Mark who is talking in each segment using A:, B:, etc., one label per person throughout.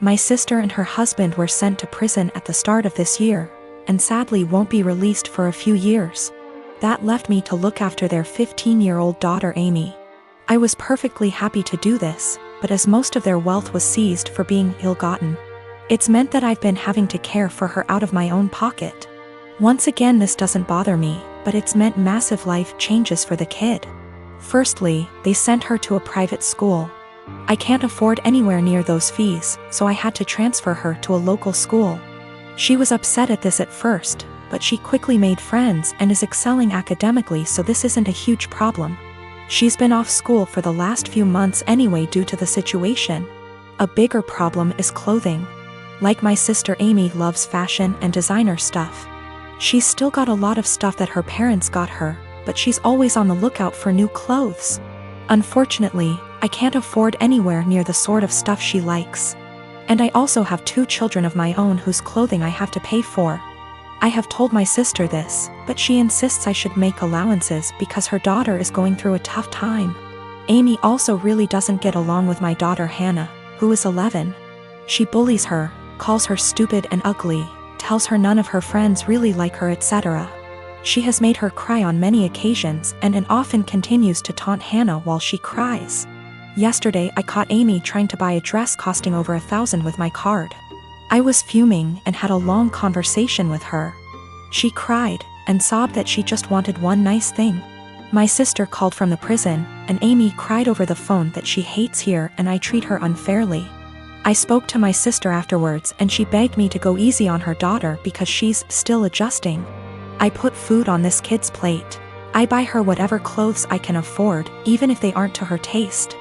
A: My sister and her husband were sent to prison at the start of this year, and sadly won't be released for a few years. That left me to look after their 15-year-old daughter Amy. I was perfectly happy to do this, but as most of their wealth was seized for being ill-gotten, it's meant that I've been having to care for her out of my own pocket. Once again, this doesn't bother me, but it's meant massive life changes for the kid. Firstly, they sent her to a private school. I can't afford anywhere near those fees, so I had to transfer her to a local school. She was upset at this at first, but she quickly made friends and is excelling academically, so this isn't a huge problem. She's been off school for the last few months anyway due to the situation. A bigger problem is clothing. Like my sister, Amy loves fashion and designer stuff. She's still got a lot of stuff that her parents got her, but she's always on the lookout for new clothes. Unfortunately, I can't afford anywhere near the sort of stuff she likes. And I also have 2 children of my own whose clothing I have to pay for. I have told my sister this, but she insists I should make allowances because her daughter is going through a tough time. Amy also really doesn't get along with my daughter Hannah, who is 11. She bullies her, calls her stupid and ugly, tells her none of her friends really like her, etc. She has made her cry on many occasions and often continues to taunt Hannah while she cries. Yesterday I caught Amy trying to buy a dress costing over $1,000 with my card. I was fuming and had a long conversation with her. She cried and sobbed that she just wanted one nice thing. My sister called from the prison, and Amy cried over the phone that she hates here and I treat her unfairly. I spoke to my sister afterwards and she begged me to go easy on her daughter because she's still adjusting. I put food on this kid's plate. I buy her whatever clothes I can afford, even if they aren't to her taste.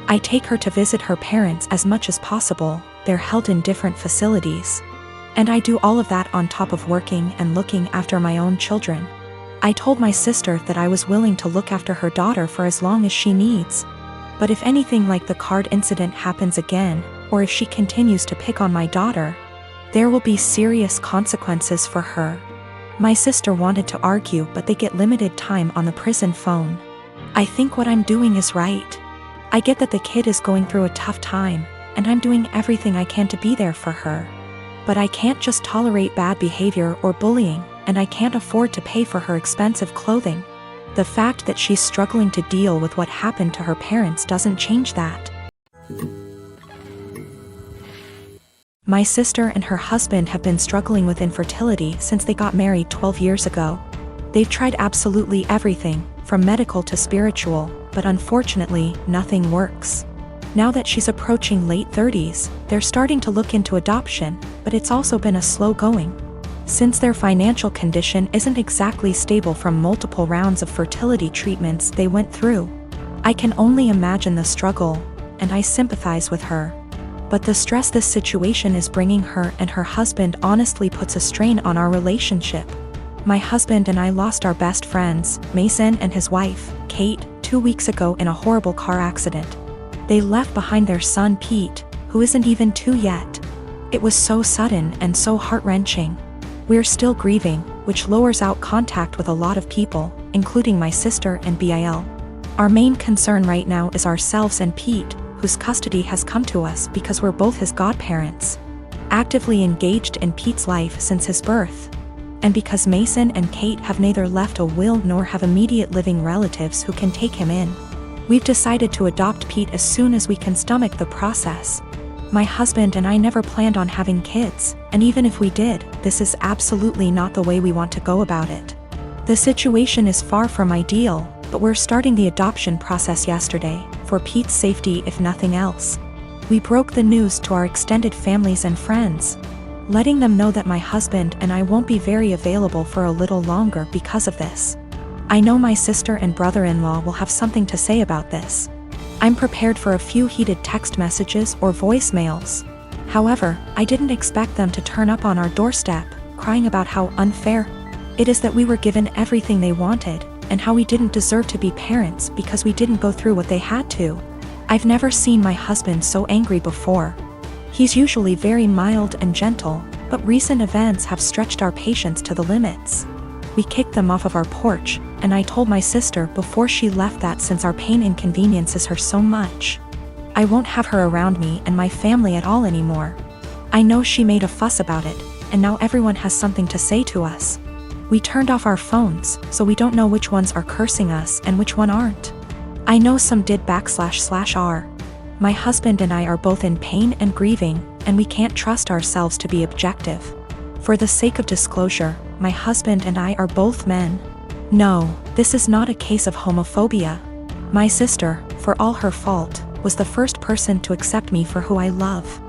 A: I take her to visit her parents as much as possible. They're held in different facilities. And I do all of that on top of working and looking after my own children. I told my sister that I was willing to look after her daughter for as long as she needs. But if anything like the card incident happens again, or if she continues to pick on my daughter, there will be serious consequences for her. My sister wanted to argue, but they get limited time on the prison phone. I think what I'm doing is right. I get that the kid is going through a tough time, and I'm doing everything I can to be there for her. But I can't just tolerate bad behavior or bullying, and I can't afford to pay for her expensive clothing. The fact that she's struggling to deal with what happened to her parents doesn't change that. My sister and her husband have been struggling with infertility since they got married 12 years ago. They've tried absolutely everything, from medical to spiritual, but unfortunately, nothing works. Now that she's approaching late 30s, they're starting to look into adoption, but it's also been a slow going. Since their financial condition isn't exactly stable from multiple rounds of fertility treatments they went through. I can only imagine the struggle, and I sympathize with her. But the stress this situation is bringing her and her husband honestly puts a strain on our relationship. My husband and I lost our best friends, Mason and his wife, Kate, 2 weeks ago in a horrible car accident. They left behind their son Pete, who isn't even 2 yet. It was so sudden and so heart-wrenching. We're still grieving, which lowers out contact with a lot of people, including my sister and Bill. Our main concern right now is ourselves and Pete, whose custody has come to us because we're both his godparents, actively engaged in Pete's life since his birth. And because Mason and Kate have neither left a will nor have immediate living relatives who can take him in. We've decided to adopt Pete as soon as we can stomach the process. My husband and I never planned on having kids, and even if we did, this is absolutely not the way we want to go about it. The situation is far from ideal, but we're starting the adoption process yesterday, for Pete's safety if nothing else. We broke the news to our extended families and friends, letting them know that my husband and I won't be very available for a little longer because of this. I know my sister and brother-in-law will have something to say about this. I'm prepared for a few heated text messages or voicemails. However, I didn't expect them to turn up on our doorstep, crying about how unfair it is that we were given everything they wanted, and how we didn't deserve to be parents because we didn't go through what they had to. I've never seen my husband so angry before. He's usually very mild and gentle, but recent events have stretched our patience to the limits. We kicked them off of our porch, and I told my sister before she left that since our pain inconveniences her so much, I won't have her around me and my family at all anymore. I know she made a fuss about it, and now everyone has something to say to us. We turned off our phones, so we don't know which ones are cursing us and which one aren't. I know some did //r. My husband and I are both in pain and grieving, and we can't trust ourselves to be objective. For the sake of disclosure, my husband and I are both men. No, this is not a case of homophobia. My sister, for all her fault, was the first person to accept me for who I love.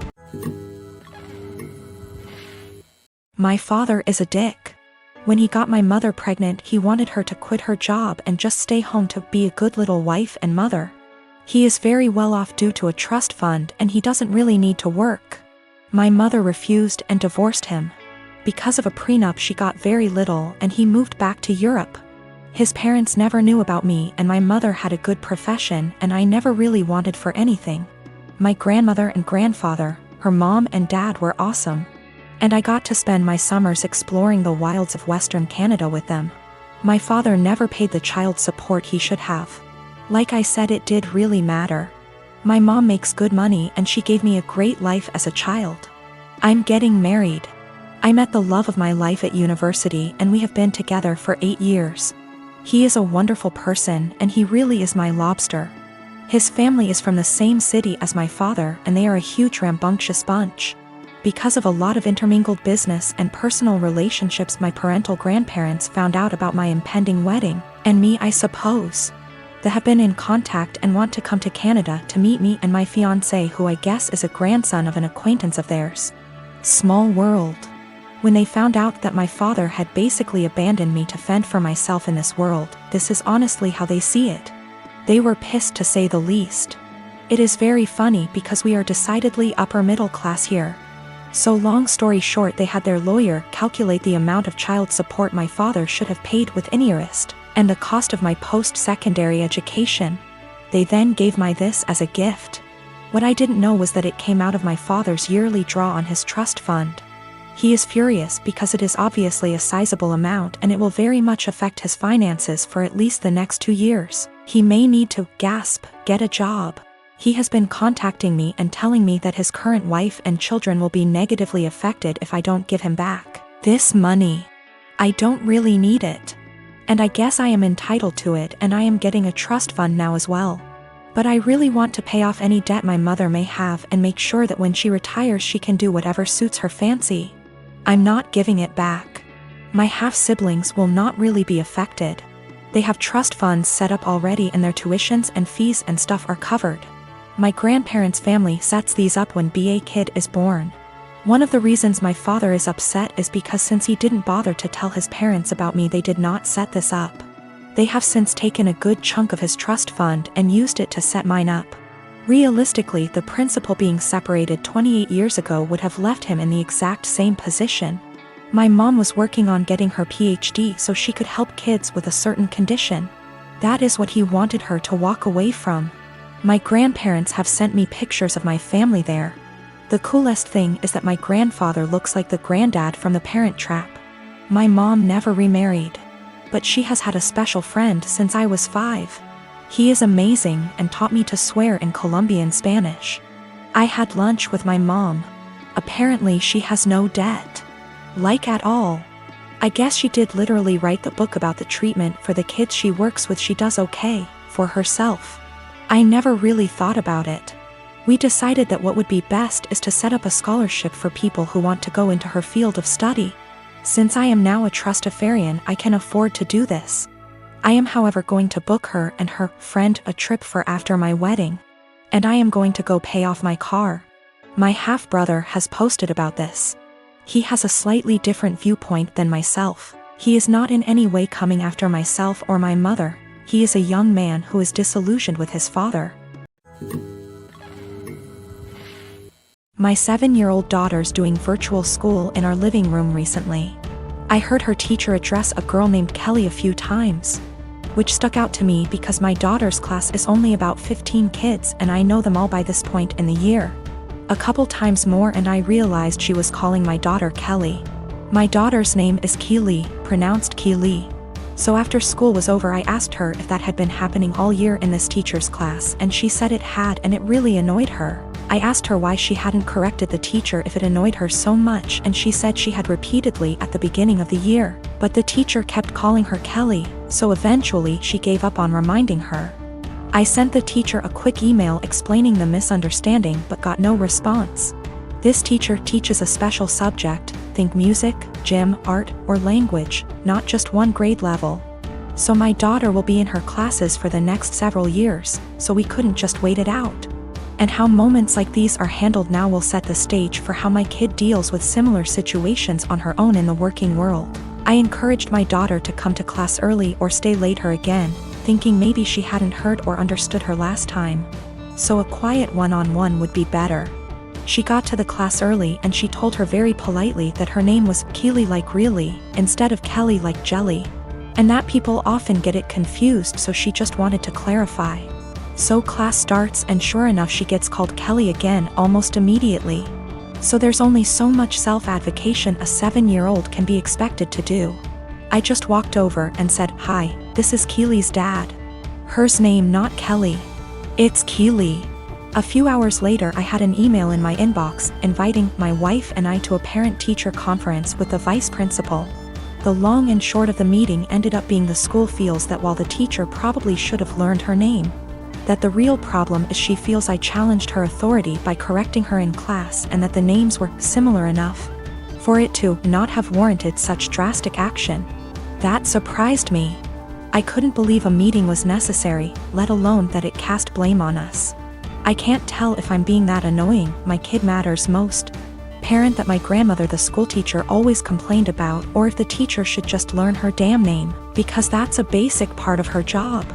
A: My father is a dick. When he got my mother pregnant, he wanted her to quit her job and just stay home to be a good little wife and mother. He is very well off due to a trust fund and he doesn't really need to work. My mother refused and divorced him. Because of a prenup, she got very little and he moved back to Europe. His parents never knew about me and my mother had a good profession and I never really wanted for anything. My grandmother and grandfather, her mom and dad were awesome. And I got to spend my summers exploring the wilds of Western Canada with them. My father never paid the child support he should have. Like I said, it did really matter. My mom makes good money and she gave me a great life as a child. I'm getting married. I met the love of my life at university and we have been together for 8 years. He is a wonderful person and he really is my lobster. His family is from the same city as my father and they are a huge rambunctious bunch. Because of a lot of intermingled business and personal relationships, my parental grandparents found out about my impending wedding, and me, I suppose. They have been in contact and want to come to Canada to meet me and my fiancé, who I guess is a grandson of an acquaintance of theirs. Small world. When they found out that my father had basically abandoned me to fend for myself in this world, this is honestly how they see it. They were pissed, to say the least. It is very funny because we are decidedly upper middle class here. So long story short, they had their lawyer calculate the amount of child support my father should have paid with interest, and the cost of my post-secondary education. They then gave my this as a gift. What I didn't know was that it came out of my father's yearly draw on his trust fund. He is furious because it is obviously a sizable amount and it will very much affect his finances for at least the next 2 years. He may need to, get a job. He has been contacting me and telling me that his current wife and children will be negatively affected if I don't give him back this money. I don't really need it. And I guess I am entitled to it, and I am getting a trust fund now as well. But I really want to pay off any debt my mother may have and make sure that when she retires she can do whatever suits her fancy. I'm not giving it back. My half-siblings will not really be affected. They have trust funds set up already and their tuitions and fees and stuff are covered. My grandparents' family sets these up when a kid is born. One of the reasons my father is upset is because since he didn't bother to tell his parents about me, they did not set this up. They have since taken a good chunk of his trust fund and used it to set mine up. Realistically, the principal being separated 28 years ago would have left him in the exact same position. My mom was working on getting her PhD so she could help kids with a certain condition. That is what he wanted her to walk away from. My grandparents have sent me pictures of my family there. The coolest thing is that my grandfather looks like the granddad from The Parent Trap. My mom never remarried, but she has had a special friend since I was 5. He is amazing and taught me to swear in Colombian Spanish. I had lunch with my mom. Apparently she has no debt. Like at all. I guess she did literally write the book about the treatment for the kids she works with. She does okay for herself. I never really thought about it. We decided that what would be best is to set up a scholarship for people who want to go into her field of study. Since I am now a trustafarian, I can afford to do this. I am, however, going to book her and her friend a trip for after my wedding. And I am going to go pay off my car. My half-brother has posted about this. He has a slightly different viewpoint than myself. He is not in any way coming after myself or my mother. He is a young man who is disillusioned with his father. My 7-year-old daughter's doing virtual school in our living room recently. I heard her teacher address a girl named Kelly a few times, which stuck out to me because my daughter's class is only about 15 kids and I know them all by this point in the year. A couple times more and I realized she was calling my daughter Kelly. My daughter's name is Keely, pronounced Keely. So after school was over, I asked her if that had been happening all year in this teacher's class, and she said it had, and it really annoyed her. I asked her why she hadn't corrected the teacher if it annoyed her so much, and she said she had repeatedly at the beginning of the year, but the teacher kept calling her Kelly, so eventually she gave up on reminding her. I sent the teacher a quick email explaining the misunderstanding but got no response. This teacher teaches a special subject, think music, gym, art, or language, not just one grade level. So my daughter will be in her classes for the next several years, so we couldn't just wait it out. And how moments like these are handled now will set the stage for how my kid deals with similar situations on her own in the working world. I encouraged my daughter to come to class early or stay later again, thinking maybe she hadn't heard or understood her last time. So a quiet one-on-one would be better. She got to the class early and she told her very politely that her name was Keely like really, instead of Kelly like jelly. And that people often get it confused, so she just wanted to clarify. So class starts and sure enough she gets called Kelly again almost immediately. So there's only so much self-advocation a 7-year-old can be expected to do. I just walked over and said, "Hi, this is Keely's dad. Hers name not Kelly. It's Keely." A few hours later I had an email in my inbox inviting my wife and I to a parent-teacher conference with the vice principal. The long and short of the meeting ended up being the school feels that while the teacher probably should have learned her name, that the real problem is she feels I challenged her authority by correcting her in class, and that the names were similar enough for it to not have warranted such drastic action. That surprised me. I couldn't believe a meeting was necessary, let alone that it cast blame on us. I can't tell if I'm being that annoying, my kid matters most parent that my grandmother the school teacher always complained about, or if the teacher should just learn her damn name, because that's a basic part of her job.